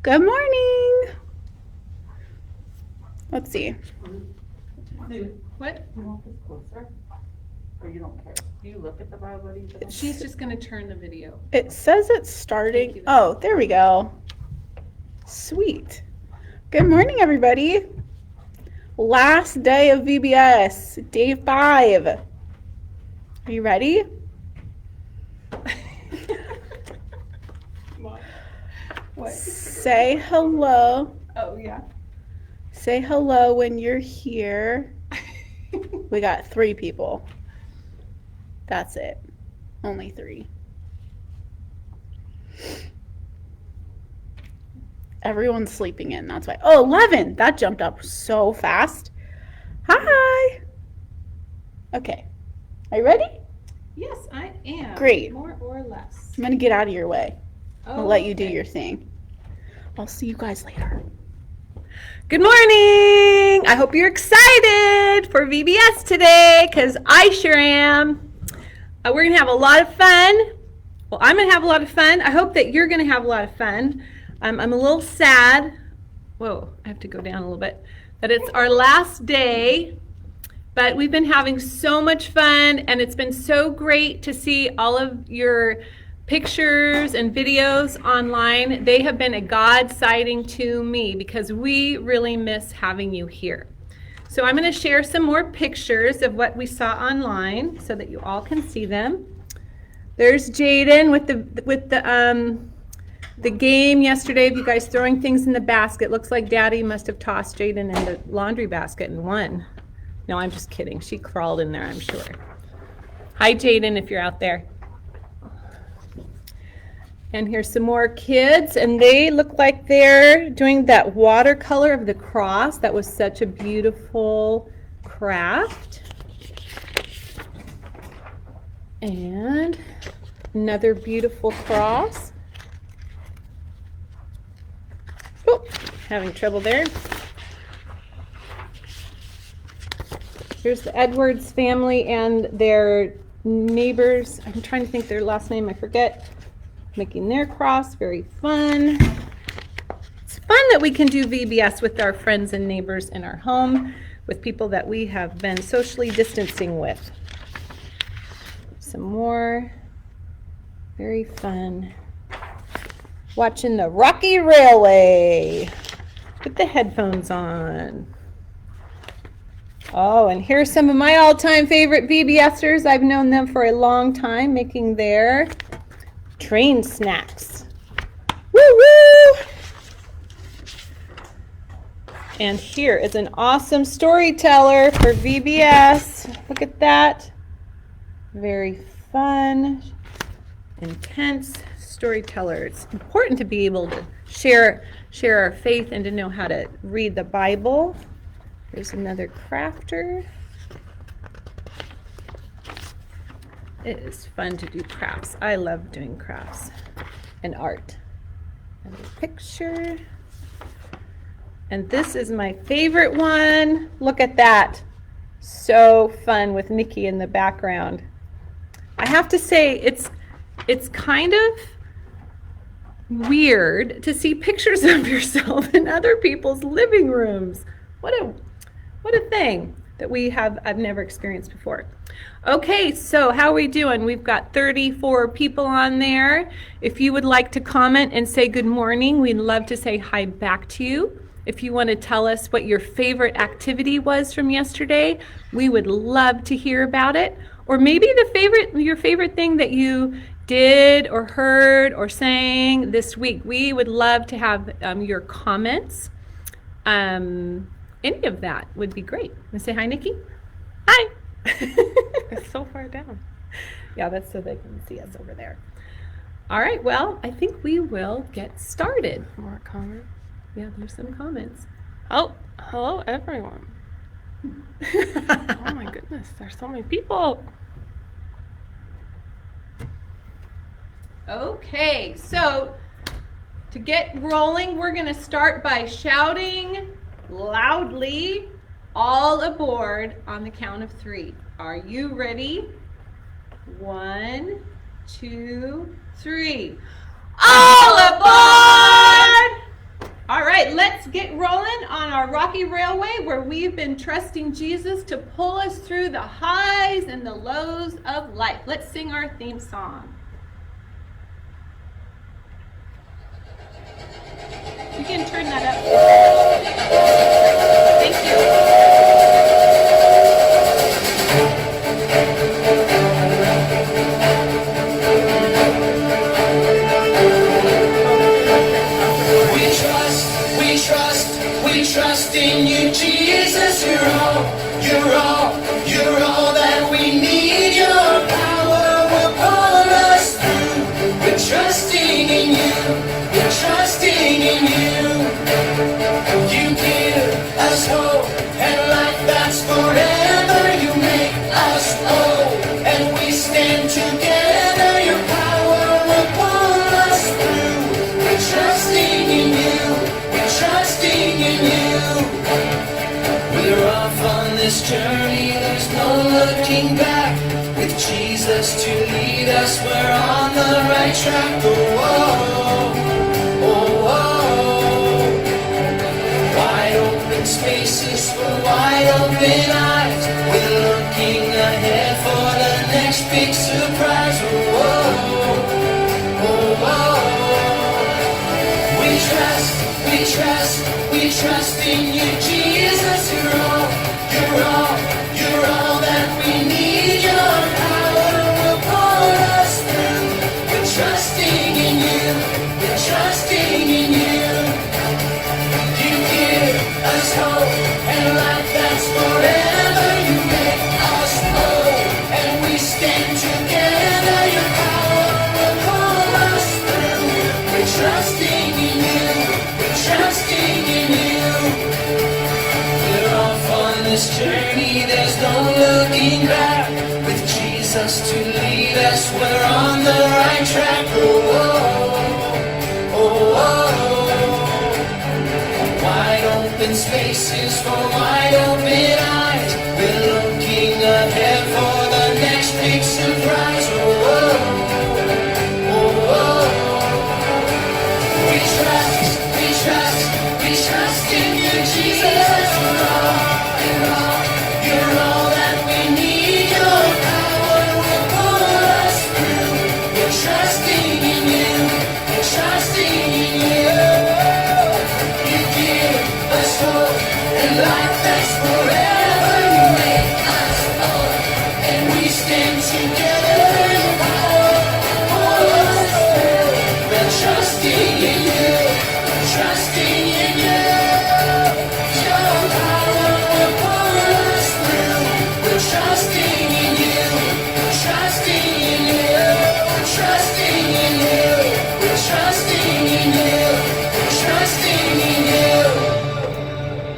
Good morning. Let's see. What? You want this closer? Or you don't care? Do you look at the Bible? She's just going to turn the video. It says it's starting. Oh, there we go. Sweet. Good morning, everybody. Last day of VBS, day 5. Are you ready? What? Say hello. Oh, yeah. Say hello when you're here. We got 3 people. That's it. Only 3. Everyone's sleeping in. That's why. Oh, 11. That jumped up so fast. Hi. Okay. Are you ready? Yes, I am. Great. More or less. I'm going to get out of your way. I'll let you do Okay. your thing. I'll see you guys later. Good morning. I hope you're excited for VBS today, because I sure am. We're going to have a lot of fun. Well, I'm going to have a lot of fun. I hope that you're going to have a lot of fun. I'm a little sad. Whoa, I have to go down a little bit. That it's our last day, but we've been having so much fun, and it's been so great to see all of your pictures and videos online. They have been a God-sighting to me because we really miss having you here. So I'm going to share some more pictures of what we saw online so that you all can see them. There's Jaden with the game yesterday of you guys throwing things in the basket. Looks like Daddy must have tossed Jaden in the laundry basket and won. No, I'm just kidding. She crawled in there, I'm sure. Hi, Jaden, if you're out there. And here's some more kids, and they look like they're doing that watercolor of the cross. That was such a beautiful craft. And another beautiful cross. Oh, having trouble there. Here's the Edwards family and their neighbors. I'm trying to think their last name, I forget. Making their cross, very fun. It's fun that we can do VBS with our friends and neighbors in our home, with people that we have been socially distancing with. Some more, very fun. Watching the Rocky Railway. Put the headphones on. Oh, and here's some of my all-time favorite VBSers. I've known them for a long time, making their train snacks. Woo woo! And here is an awesome storyteller for VBS. Look at that. Very fun, intense storyteller. It's important to be able to share our faith and to know how to read the Bible. There's another crafter. It is fun to do crafts. I love doing crafts and art. Another picture. And this is my favorite one. Look at that. So fun with Nikki in the background. I have to say, it's kind of weird to see pictures of yourself in other people's living rooms. What a thing that I've never experienced before. Okay, so how are we doing? We've got 34 people on there. If you would like to comment and say good morning, we'd love to say hi back to you. If you want to tell us what your favorite activity was from yesterday, we would love to hear about it. Or maybe your favorite thing that you did or heard or sang this week. We would love to have your comments. Any of that would be great. Want to say hi, Nikki? Hi. It's so far down. Yeah, that's so they can see us over there. All right, well, I think we will get started. More comments. Yeah, there's some comments. Oh, hello everyone. Oh my goodness, there's so many people. Okay, so to get rolling, we're going to start by shouting loudly, all aboard on the count of 3. Are you ready? 1, 2, 3. All aboard! let's get rolling on our rocky railway where we've been trusting Jesus to pull us through the highs and the lows of life. Let's sing our theme song. You can turn that up. Thank you. We trust in you, Jesus. You're all that we need. Your power will pull us through. We're trusting in you. We're trusting in you. You give us hope and life that's forever. You make us whole, and we stand together. Your power will pull us through. We're trusting in you. We're trusting in you. We're off on this journey. There's no looking back. With Jesus to lead us, we're on the right track. Oh, oh, oh. Wide open spaces for wide open eyes. We're looking ahead for the next big surprise. Oh, oh, oh, oh. We trust in you, Jesus. You're all that we need. Your power will pull us through. We're trusting in you. We're trusting in you. You give us hope and life that's forever. You make us whole, and we stand together. Your power will pull us through. We're trusting in you. We're trusting in you. We're off on this journey. There's no looking back. With Jesus to lead us, we're on the right track. Oh, oh, oh, oh. Wide open spaces for wide open eyes. We're looking ahead for the next big surprise. Oh, oh, oh, oh. We trust in you, Jesus. You're all that we need. Your power will pull us through. We're trusting in you. We're trusting in you. You give us hope and life that's forever. You make us whole, and we stand together. Your power will pull us through. We're trusting in you. We're trusting in you. Your power will pull us through. We're trusting in you. We're trusting in you. We're trusting in you. We're trusting in you. We're trusting in you.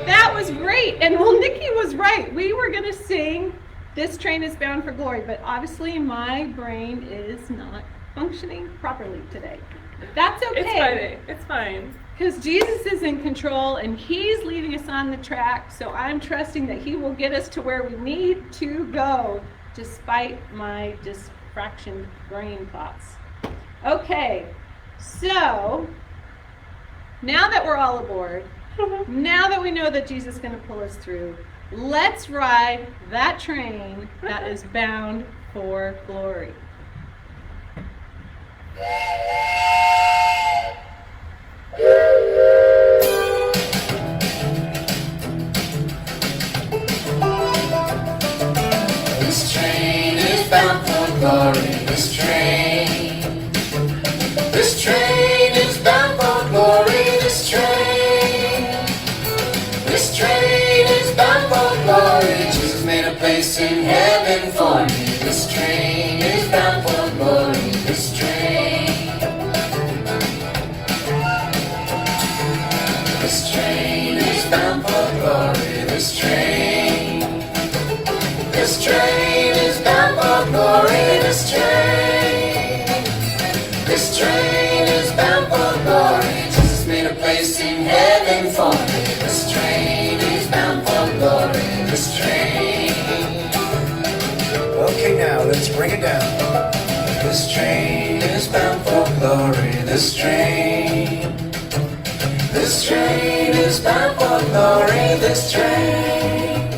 That was great. And well, Nikki was right. We were going to sing This Train is Bound for Glory, but obviously my brain is not functioning properly today. But that's okay. It's fine. Because Jesus is in control and he's leading us on the track. So I'm trusting that he will get us to where we need to go despite my distractioned brain thoughts. Okay, so now that we're all aboard, now that we know that Jesus is going to pull us through, let's ride that train that is bound for glory. This train is bound for glory. This train is bound for glory. This train is bound for glory. Jesus made a place in heaven for me. This train is bound for glory. This train is bound for glory. This train is bound for glory. This train is bound for glory. Jesus made a place in heaven for me. This train is bound for glory. This train. Okay, now let's bring it down. This train is bound for glory. This train This train is bound for glory. This train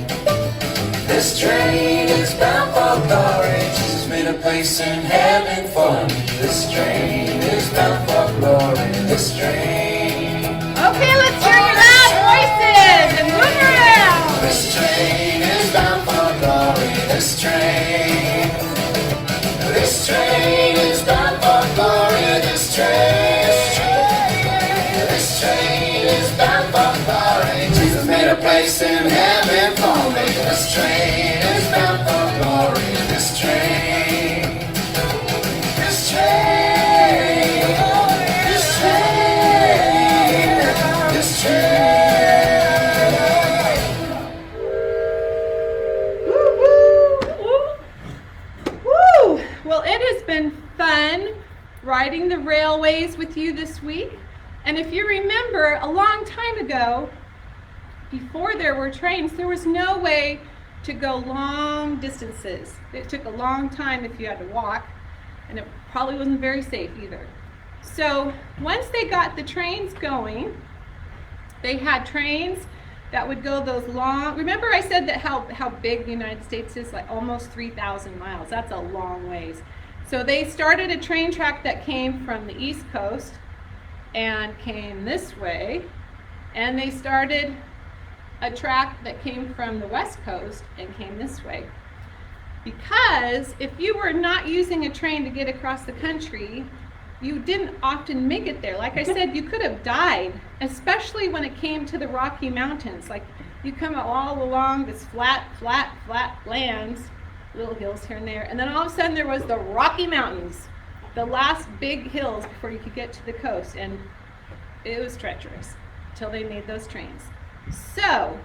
is bound for glory. Jesus made a place in heaven for me. This train is bound for glory. This train. Okay, let's hear your loud voices and move around. This train is bound for glory. This train. This train is bound for glory. This train. This train is bound for glory. Jesus made a place in heaven for me. This train is bound for glory. This train. This train. This train. This train. Woo! Well, it has been fun riding the railways with you this week. And if you remember, a long time ago, before there were trains, there was no way to go long distances. It took a long time if you had to walk, and it probably wasn't very safe either. So once they got the trains going, they had trains that would go those long, remember I said that how big the United States is, like almost 3,000 miles. That's a long ways. So they started a train track that came from the East Coast and came this way, and they started a track that came from the West Coast and came this way. Because if you were not using a train to get across the country, you didn't often make it there. Like I said, you could have died, especially when it came to the Rocky Mountains. Like you come all along this flat lands, little hills here and there, and then all of a sudden there was the Rocky Mountains, the last big hills before you could get to the coast, and it was treacherous until they made those trains. So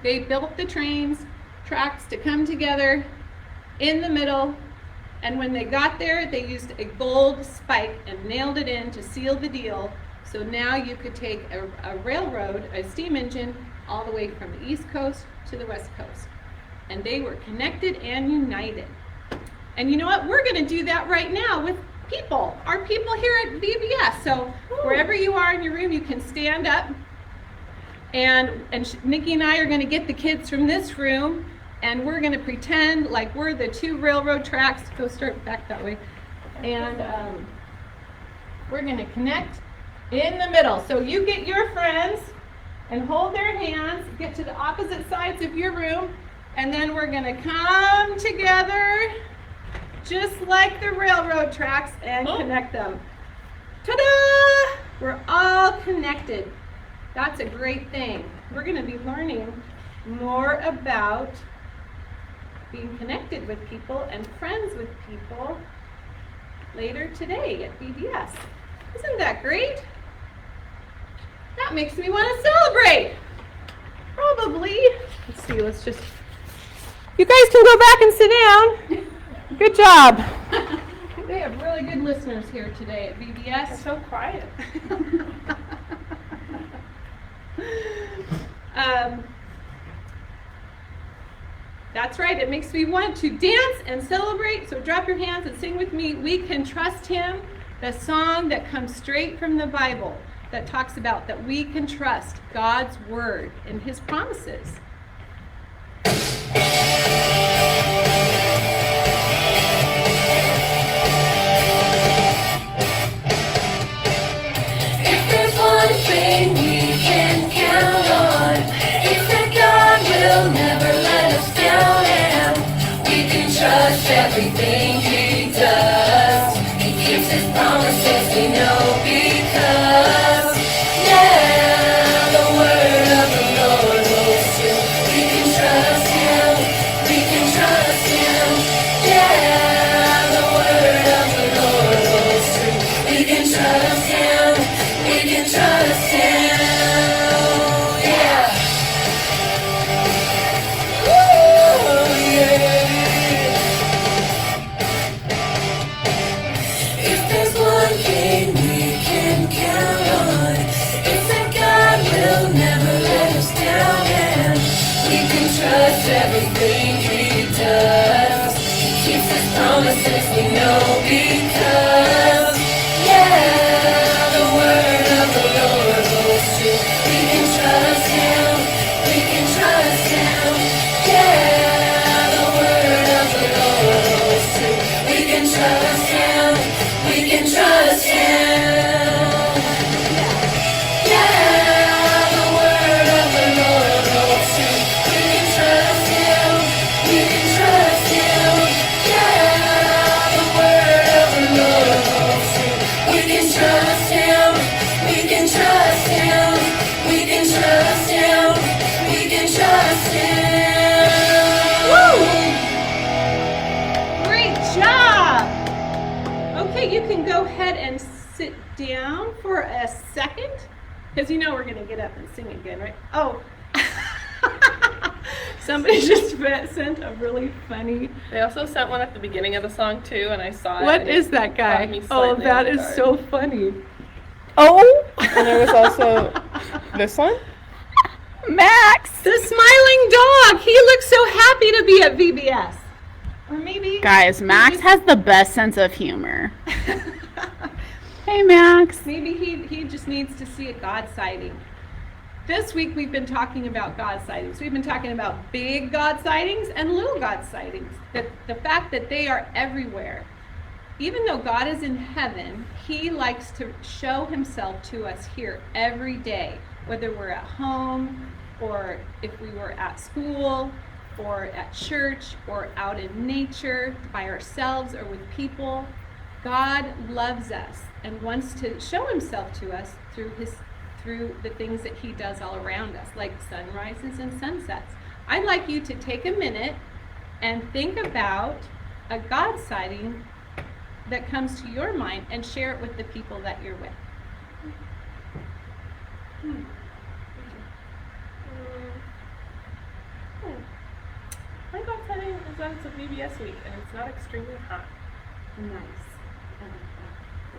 they built the tracks to come together in the middle, and when they got there, they used a gold spike and nailed it in to seal the deal. So now you could take a railroad, a steam engine, all the way from the East Coast to the West Coast. And they were connected and united. And you know what? We're going to do that right now with people, our people here at VBS. So wherever you are in your room, you can stand up. And Nikki and I are going to get the kids from this room, and we're going to pretend like we're the two railroad tracks. Go start back that way. And we're going to connect in the middle. So you get your friends and hold their hands, get to the opposite sides of your room, and then we're going to come together just like the railroad tracks and connect them. Ta-da! We're all connected. That's a great thing. We're going to be learning more about being connected with people and friends with people later today at VBS. Isn't that great? That makes me want to celebrate. Probably. Let's see, you guys can go back and sit down. Good job. They have really good listeners here today at VBS. They're so quiet. That's right, it makes me want to dance and celebrate, so drop your hands and sing with me. We Can Trust Him, the song that comes straight from the Bible that talks about that we can trust God's word and his promises. If there's one thing we can count on, it's that God will never let us down, and we can trust everything He does. He keeps His promises, we know, because the word of the Lord holds true. We can trust Him, we can trust Him. The word of the Lord holds true. We can trust Him, we can trust Him. If there's one thing we can count on, it's that God will never let us down, and we can trust everything He does. He keeps His promises, we know, because the word of the Lord go ahead and sit down for a second? Because you know we're going to get up and sing again, right? Oh. Somebody just sent a really funny. They also sent one at the beginning of the song too, and I saw it. What is that guy? Oh, that is so funny. Oh, And there was also this one. Max. The smiling dog. He looks so happy to be at VBS. Or maybe. Guys, Max has the best sense of humor. Hey, Max. Maybe he just needs to see a God sighting. This week we've been talking about God sightings. We've been talking about big God sightings and little God sightings. The fact that they are everywhere. Even though God is in heaven, he likes to show himself to us here every day, whether we're at home or if we were at school or at church or out in nature by ourselves or with people. God loves us and wants to show himself to us through the things that he does all around us, like sunrises and sunsets. I'd like you to take a minute and think about a God sighting that comes to your mind and share it with the people that you're with. My God sighting is that it's a VBS week and it's not extremely hot. Nice.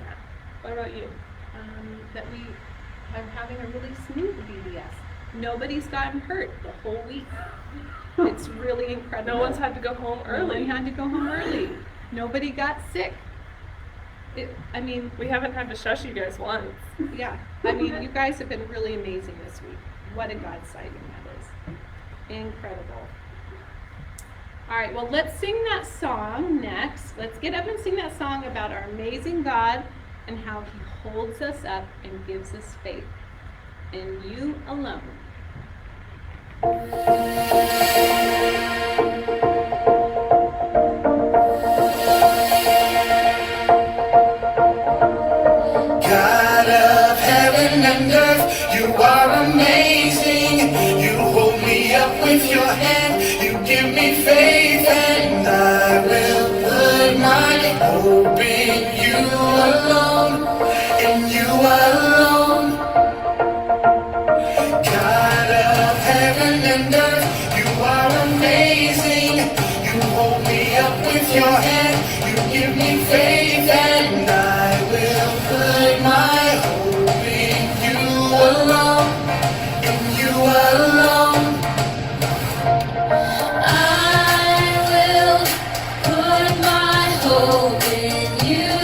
Yeah. What about you? That we are having a really smooth VBS. Nobody's gotten hurt the whole week. It's really incredible. No one's had to go home Nobody early. had to go home early. Nobody got sick. We haven't had to shush you guys once. Yeah. You guys have been really amazing this week. What a God sighting that is. Incredible. All right, well, let's sing that song next. Let's get up and sing that song about our amazing God and how he holds us up and gives us faith in you alone. God of heaven and earth, you are amazing. You hold me up with your hand, you give me faith, and I will put my hope in you alone, in you alone. God of heaven and earth, you are amazing. You hold me up with your hand, you give me faith, and I will put my hope in you alone, in you alone. I will put my hope in you,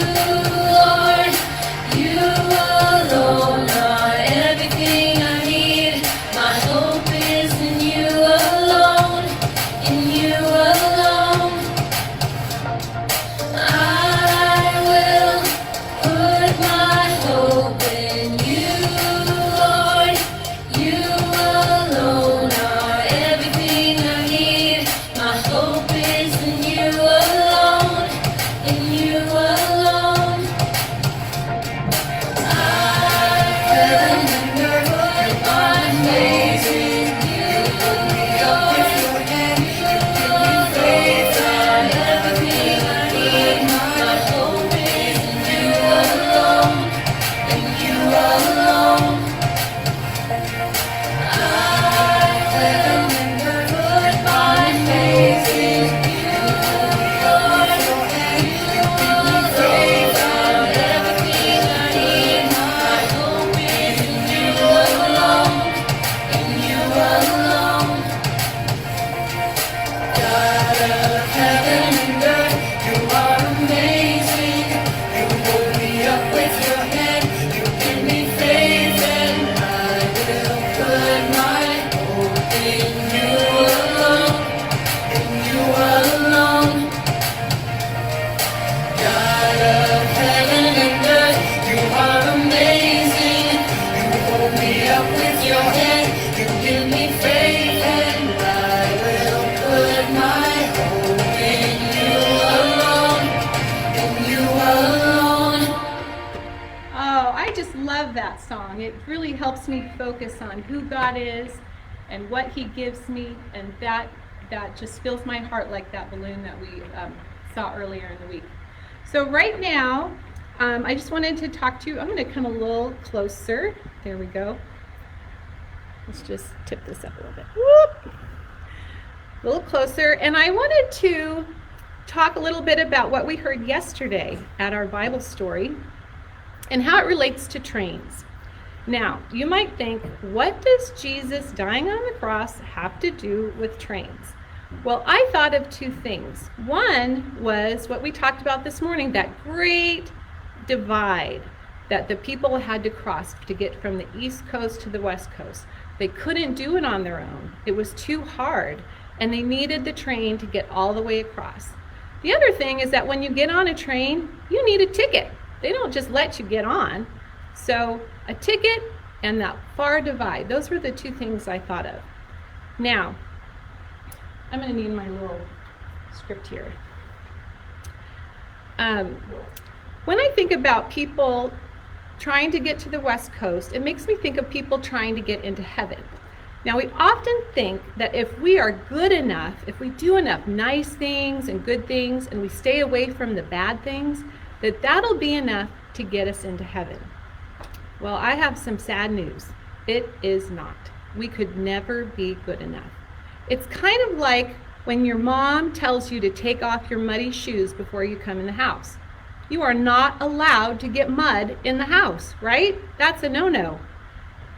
Lord. You alone are everything I need. My hope is in you alone, in you alone. I will put my hope in you, Lord. You alone are everything I need. My hope is in you alone, in you alone. I will put my amazing. You hold me up with your hand. You give me faith and everything I need. My hope is in you alone, in you alone. I will put my amazing. You hold me up with your hand. You give me faith and everything I need. My hope is in you alone, in you alone. God of heaven and earth, you are amazing. You hold me up with your hand, you give me faith, and I will put my hope in you alone, in you alone. God of heaven and earth, you are amazing. You hold me up with your hand, you give me faith, and I will put my hope in you alone, in you alone. Oh, I just love that song. It really helps me focus on who God is and what he gives me, and that just fills my heart like that balloon that we saw earlier in the week. So right now, I just wanted to talk to you. I'm going to come a little closer. There we go. Let's just tip this up a little bit. Whoop. A little closer. And I wanted to talk a little bit about what we heard yesterday at our Bible story and how it relates to trains. Now, you might think, what does Jesus dying on the cross have to do with trains? Well, I thought of two things. One was what we talked about this morning, that great divide that the people had to cross to get from the East Coast to the West Coast. They couldn't do it on their own. It was too hard, and they needed the train to get all the way across. The other thing is that when you get on a train, you need a ticket. They don't just let you get on. So a ticket and that far divide, those were the two things I thought of. Now, I'm going to need my little script here. When I think about people trying to get to the West Coast, it makes me think of people trying to get into heaven. Now, we often think that if we are good enough, if we do enough nice things and good things, and we stay away from the bad things, that that'll be enough to get us into heaven. Well, I have some sad news. It is not. We could never be good enough. It's kind of like when your mom tells you to take off your muddy shoes before you come in the house. You are not allowed to get mud in the house, right? That's a no-no.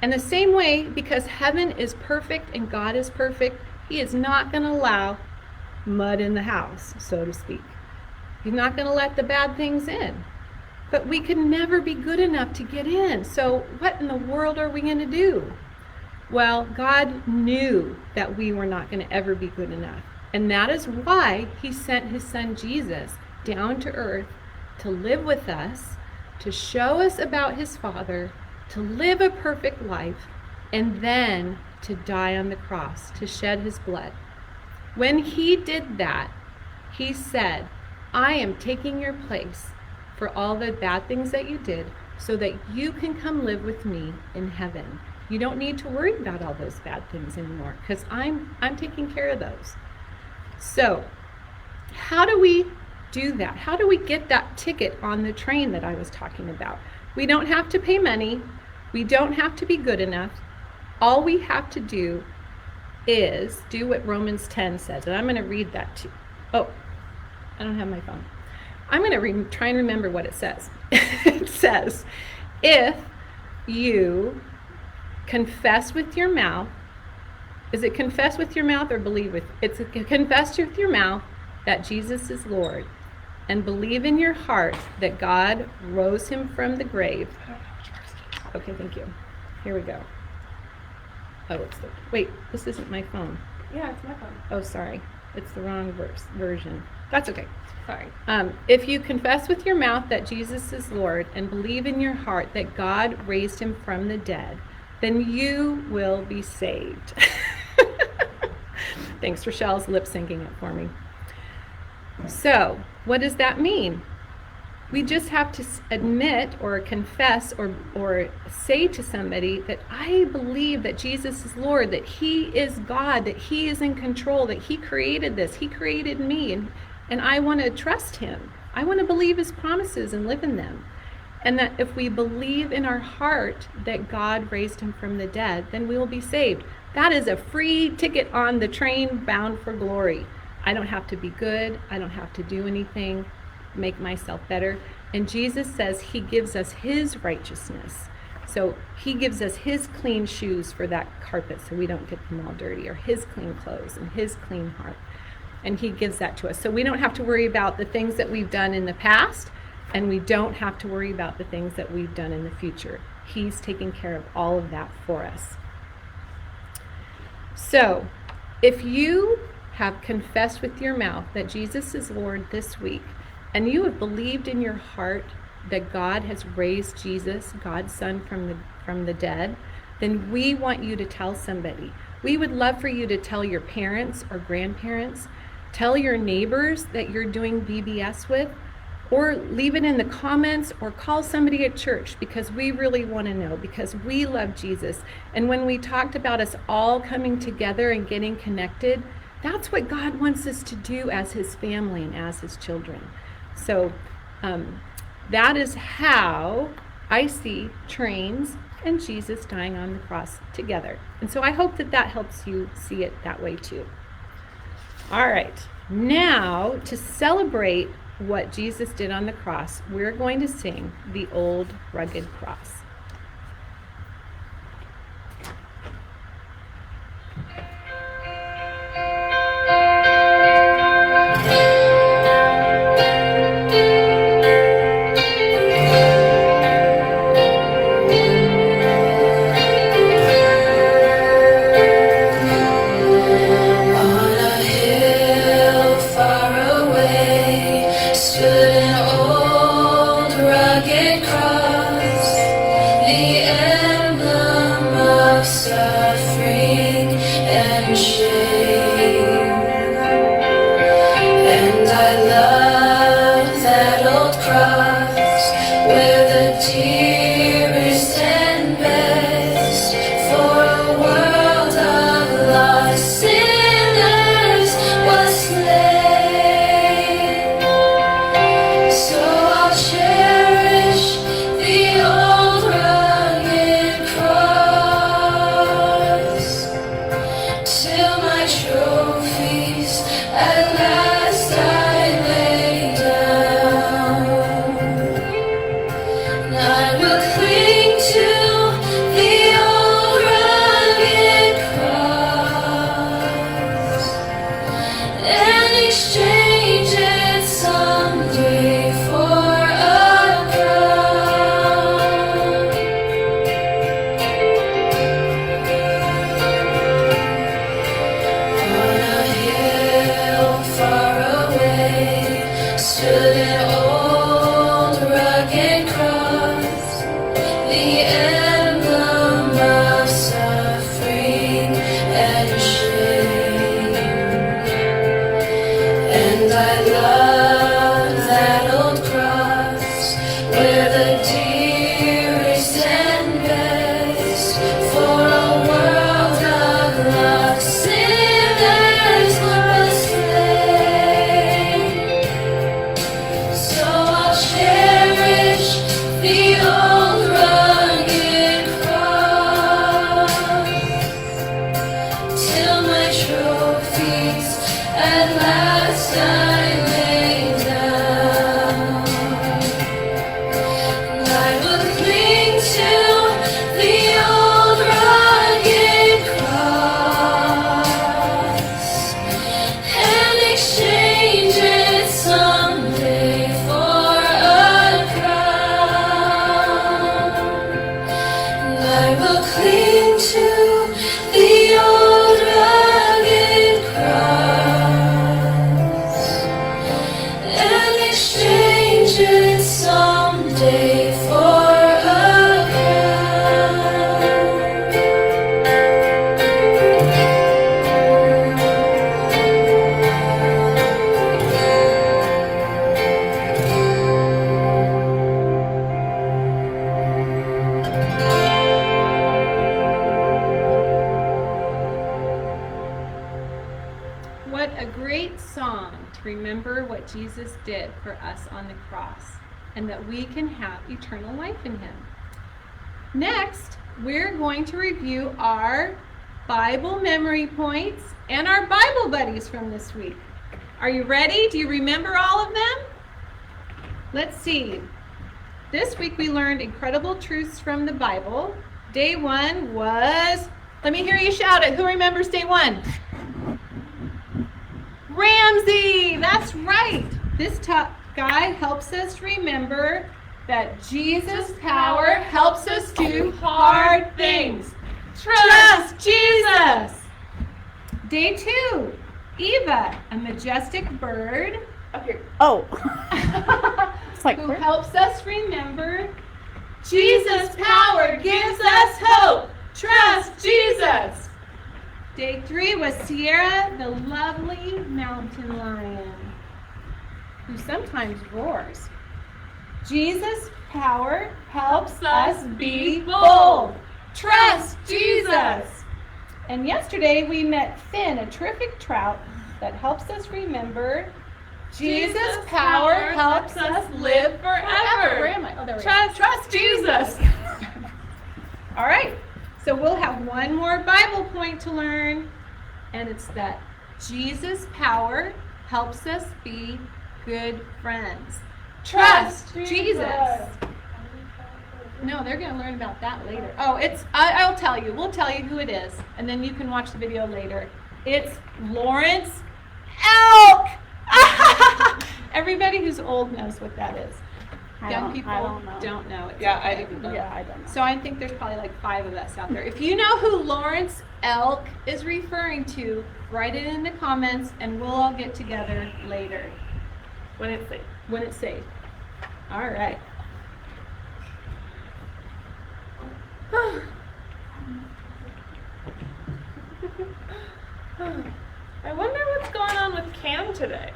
And the same way, because heaven is perfect and God is perfect, He is not going to allow mud in the house, so to speak. He's not going to let the bad things in. But we can never be good enough to get in. So what in the world are we going to do? Well, God knew that we were not going to ever be good enough. And that is why He sent His Son Jesus down to earth to live with us, to show us about His Father, to live a perfect life, and then to die on the cross, to shed His blood. When He did that, He said, I am taking your place for all the bad things that you did so that you can come live with me in heaven. You don't need to worry about all those bad things anymore because I'm taking care of those. So, how do we do that? How do we get that ticket on the train that I was talking about? We don't have to pay money. We don't have to be good enough. All we have to do is do what Romans 10 says. And I'm going to read that to you. Oh, I don't have my phone. I'm going to try and remember what it says. It says, if you confess with your mouth, is it confess with your mouth or believe with? It's confess with your mouth that Jesus is Lord and believe in your heart that God rose Him from the grave. Okay, thank you. Here we go. Oh, wait, this isn't my phone. Yeah, it's my phone. Oh, sorry. It's the wrong version. That's okay. Sorry. If you confess with your mouth that Jesus is Lord and believe in your heart that God raised Him from the dead, then you will be saved. Thanks, Rochelle's lip syncing it for me. So, what does that mean? We just have to admit or confess or say to somebody that I believe that Jesus is Lord, that He is God, that He is in control, that He created this, He created me, and I want to trust Him. I want to believe His promises and live in them. And that if we believe in our heart that God raised Him from the dead, then we will be saved. That is a free ticket on the train bound for glory. I don't have to be good. I don't have to do anything, make myself better. And Jesus says He gives us His righteousness. So He gives us His clean shoes for that carpet so we don't get them all dirty, or His clean clothes and His clean heart. And He gives that to us. So we don't have to worry about the things that we've done in the past, and we don't have to worry about the things that we've done in the future. He's taking care of all of that for us. So if you have confessed with your mouth that Jesus is Lord this week, and you have believed in your heart that God has raised Jesus, God's Son, from the dead, then we want you to tell somebody. We would love for you to tell your parents or grandparents, tell your neighbors that you're doing VBS with, or leave it in the comments or call somebody at church, because we really want to know, because we love Jesus. And when we talked about us all coming together and getting connected, that's what God wants us to do as His family and as His children. So That is how I see trains and Jesus dying on the cross together. And so I hope that that helps you see it that way too. All right, now to celebrate what Jesus did on the cross, we're going to sing the Old Rugged Cross. What a great song to remember what Jesus did for us on the cross and that we can have eternal life in him. Next, we're going to review our Bible memory points and our Bible buddies from this week. Are you ready? Do you remember all of them? Let's see. This week we learned incredible truths from the Bible. Day 1 was, let me hear you shout it. Who remembers day 1? Ramsey, that's right. This guy helps us remember that Jesus' power helps us do hard things. Trust Jesus. Day 2, Eva, a majestic bird. Up here. Oh. It's like, who helps us remember Jesus' power gives us hope. Trust Jesus. Day 3 was Sierra, the lovely mountain lion, who sometimes roars. Jesus' power helps us be bold. Trust Jesus. And yesterday we met Finn, a terrific trout that helps us remember Jesus' power helps us live forever. Where am I? Oh, there we go. Trust Jesus. All right. So we'll have one more Bible point to learn, and it's that Jesus' power helps us be good friends. Trust Jesus. No, they're going to learn about that later. Oh, I'll tell you. We'll tell you who it is, and then you can watch the video later. It's Lawrence Elk. Everybody who's old knows what that is. Young people don't know. It's Yeah, I okay. didn't know. Yeah, I don't know. So I think there's probably like 5 of us out there. If you know who Lawrence Elk is referring to, write it in the comments and we'll all get together later When it's safe. when it's safe. All right. I wonder what's going on with Cam today.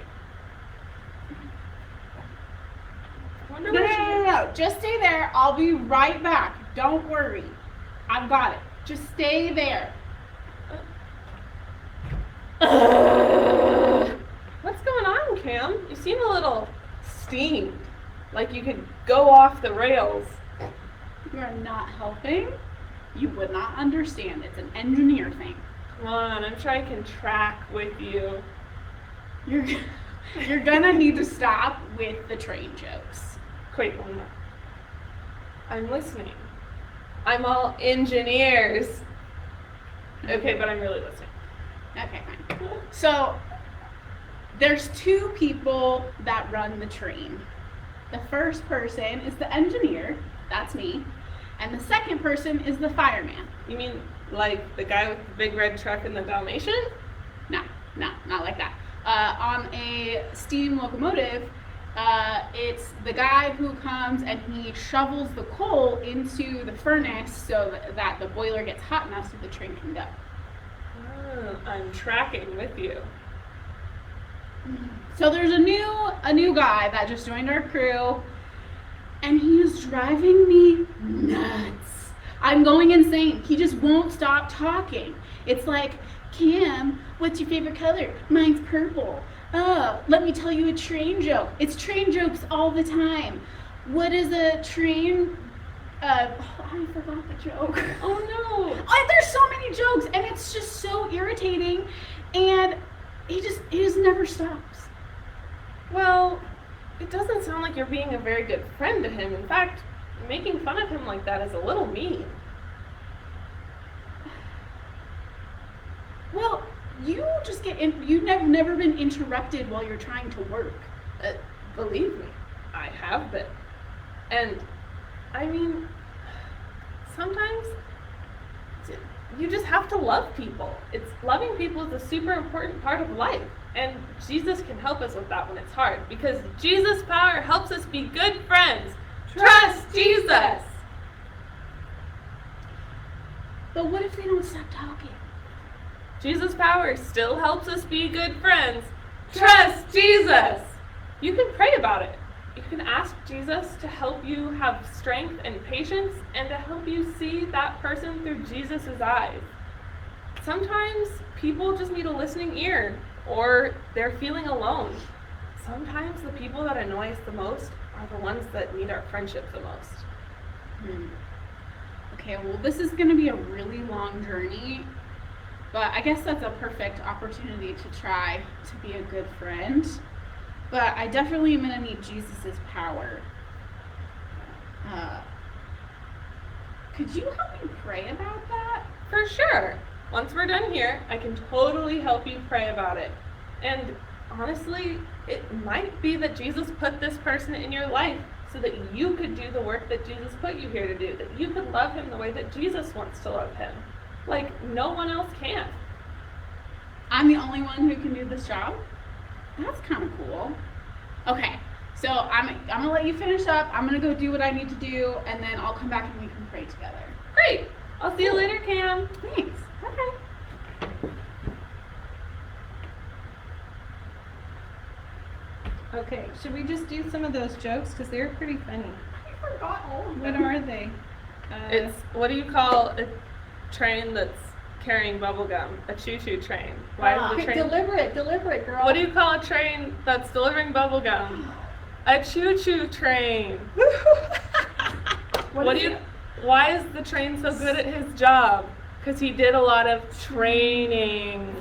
I wonder No, what no, she no, no, no. Just stay there. I'll be right back. Don't worry. I've got it. Just stay there. What's going on, Cam? You seem a little steamed. Like you could go off the rails. You are not helping. You would not understand. It's an engineer thing. Come on, I'm sure I can track with you. You're gonna need to stop with the train jokes. Wait, one more. I'm listening. I'm all engineers. Okay, but I'm really listening. Okay, fine. So there's 2 people that run the train. The first person is the engineer. That's me. And the second person is the fireman. You mean like the guy with the big red truck and the Dalmatian? No, not like that. On a steam locomotive, it's the guy who comes and he shovels the coal into the furnace so that the boiler gets hot enough so the train can go. Oh, I'm tracking with you. So there's a new guy that just joined our crew, and he is driving me nuts. I'm going insane. He just won't stop talking. It's like, Cam, what's your favorite color? Mine's purple. Oh, let me tell you a train joke. It's train jokes all the time. What is a train? I forgot the joke. Oh no! There's so many jokes, and it's just so irritating, and he just never stops. Well, it doesn't sound like you're being a very good friend to him. In fact, making fun of him like that is a little mean. Well, you just you've never been interrupted while you're trying to work. Believe me, I have been. And, I mean, sometimes you just have to love people. Loving people is a super important part of life. And Jesus can help us with that when it's hard. Because Jesus' power helps us be good friends. Trust Jesus! But what if they don't stop talking? Jesus' power still helps us be good friends. Trust Jesus! You can pray about it. You can ask Jesus to help you have strength and patience and to help you see that person through Jesus' eyes. Sometimes people just need a listening ear, or they're feeling alone. Sometimes the people that annoy us the most are the ones that need our friendship the most. Okay, well, this is going to be a really long journey, but I guess that's a perfect opportunity to try to be a good friend. But I definitely am going to need Jesus' power. Could you help me pray about that? For sure. Once we're done here, I can totally help you pray about it. And honestly, it might be that Jesus put this person in your life so that you could do the work that Jesus put you here to do, that you could love him the way that Jesus wants to love him. Like no one else can. I'm the only one who can do this job? That's kind of cool. Okay, so I'm going to let you finish up. I'm going to go do what I need to do, and then I'll come back and we can pray together. Great. I'll see you later, Cam. Thanks. Okay. Okay, should we just do some of those jokes? Because they're pretty funny. I forgot all of What them. are they? It's, what do you call a train that's carrying bubble gum? A choo-choo train. Why is the train? Deliver it, girl. What do you call a train that's delivering bubble gum? A choo-choo train. Why is the train so good at his job? Because he did a lot of training.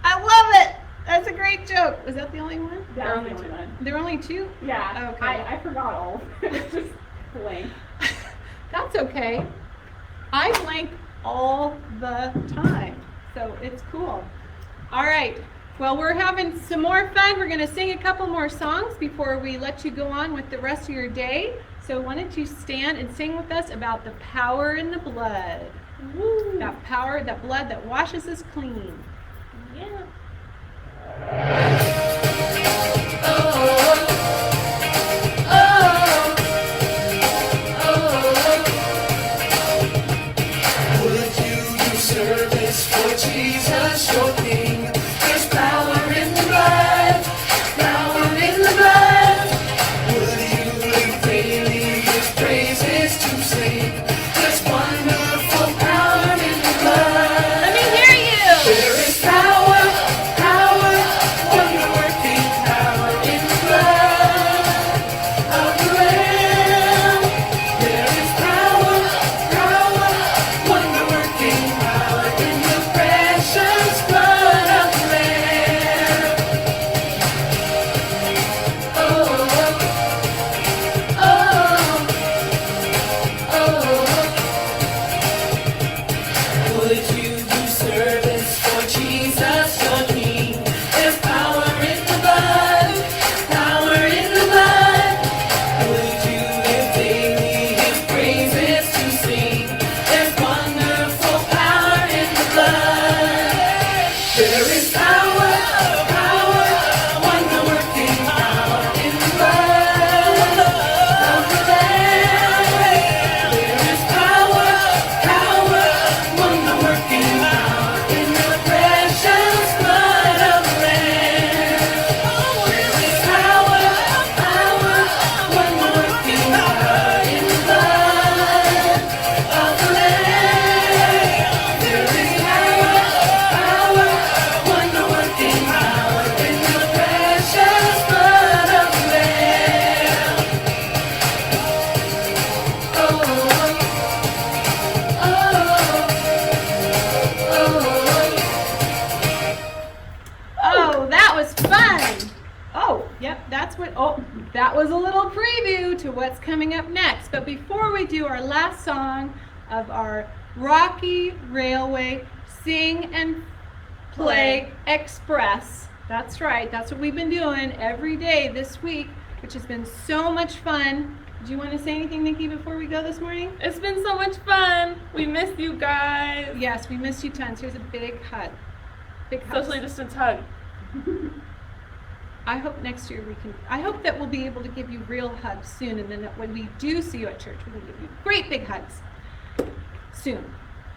I love it. That's a great joke. Was that the only one? That was the only one. There were only two? Yeah. Okay. I forgot all. It's just blank. That's okay. I blank all the time, so it's cool. All right. Well, we're having some more fun. We're going to sing a couple more songs before we let you go on with the rest of your day. So why don't you stand and sing with us about the power in the blood. Woo. That power, that blood that washes us clean. Yeah. Would you do service for Jesus, your King? There's power in the blood, power in the blood. Would you live daily His praises to sing? There's wonderful power in the blood. Let me hear you. There is power, power, wonder-working power in the blood of the Lamb. There is power, power, wonder-working power in the precious blood of the Lamb. Oh, oh, oh. Would you do service for Jesus, your King? There's power in the blood, power in the blood. Would you live daily His praises to sing? There's wonderful power in the blood. There is power, power, wonder-working power in the blood of the Lamb. There is power, power, wonder-working power in the precious blood of the Lamb. There is power, power, wonder-working power in the blood of the Lamb. There is power, power, wonder-working power in the precious blood of the Lamb. Oh, Oh, that was fun. Oh, yep, that's what, oh, that was a little preview to what's coming up next. But before we do our last song of our Rocky Railway Sing and Play Express, that's right, that's what we've been doing every day this week, which has been so much fun. Do you want to say anything, Nikki, before we go this morning? It's been so much fun. We miss you guys. Yes, we missed you tons. Here's a big hug. Big hug. Socially distance hug. I hope next year I hope that we'll be able to give you real hugs soon, and then that when we do see you at church, we can give you great big hugs soon.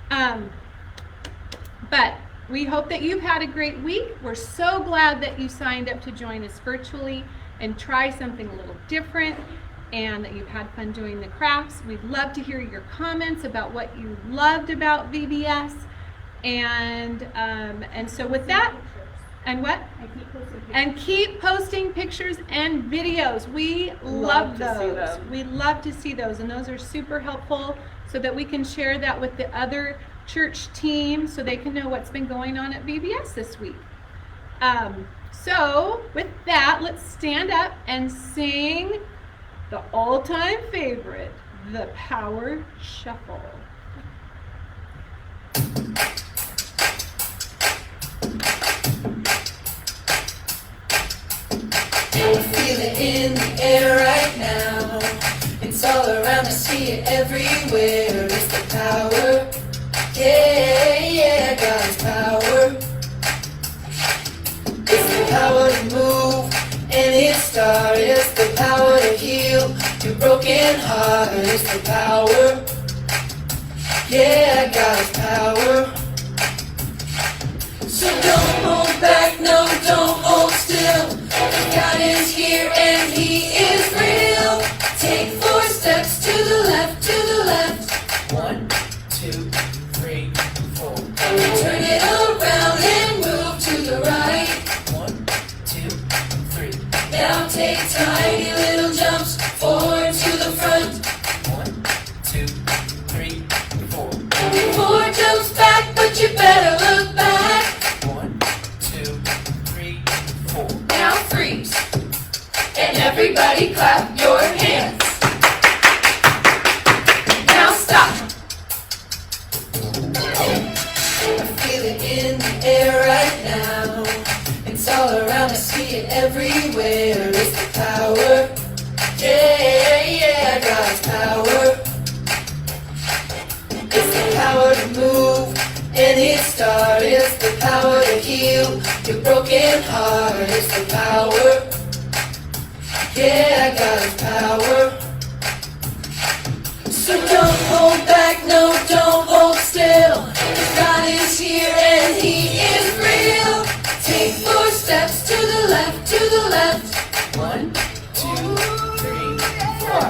But we hope that you've had a great week. We're so glad that you signed up to join us virtually and try something a little different, and that you've had fun doing the crafts. We'd love to hear your comments about what you loved about VBS. And so with that, and what? And keep posting pictures and videos. We love to see those. them. We love to see those, and those are super helpful so that we can share that with the other church team so they can know what's been going on at VBS this week. So with that, let's stand up and sing the all-time favorite, the Power Shuffle. Feel it in the air right now. It's all around, I see it everywhere. It's the power, yeah, yeah, God's power. It's the power to move, and it starts. It's the power to heal your broken heart. It's the power, yeah, God's power. So don't hold back, no, don't hold still. God is here and He is real. Take 4 steps to the left, to the left. 1, 2, 3. Turn it around and move to the right. 1, 2, 3. Now take tiny little jumps forward to the front. 1, 2, 3, 4. 4 jumps back, but you better look back. 1, 2, 3, 4. Now freeze. And everybody clap your hands. Now stop. I feel it in the air right now. It's all around, I see it everywhere. It's the power. Yeah, God's power. It's the power to move any star. It's the power to heal your broken heart. It's the power. Yeah, God's power. So don't hold back, no, don't hold still. God is here and He is real. Take 4 steps to the left, to the left. 1, 2, 3, 4.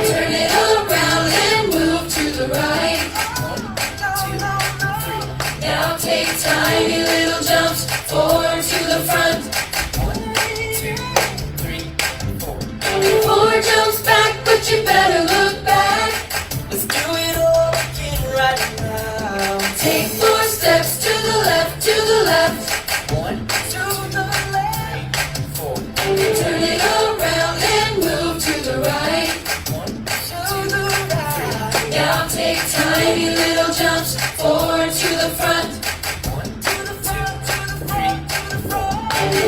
Turn it around and move to the right. 1, 2, 3. Now take tiny little jumps forward to the front. 1, 2, 3, 4. 4 jumps back, but you better look back. Let's do it all again right now. Take 4 steps to the left, to the left. 1, 2, 3, 4. Turn it around and move to the right. 1, 2, 3. Now take tiny little jumps forward to the front. 1, 2, 3,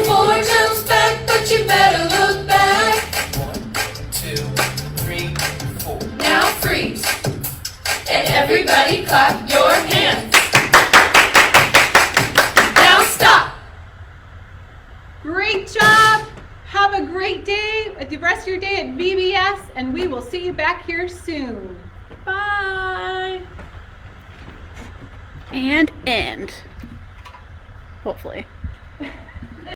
4 jumps back, but you better look back. 1, 2, 3, 4. Now freeze. And everybody clap your hands. Now stop. Great job. Have a great day, the rest of your day at VBS, and we will see you back here soon. Bye. And end. Hopefully.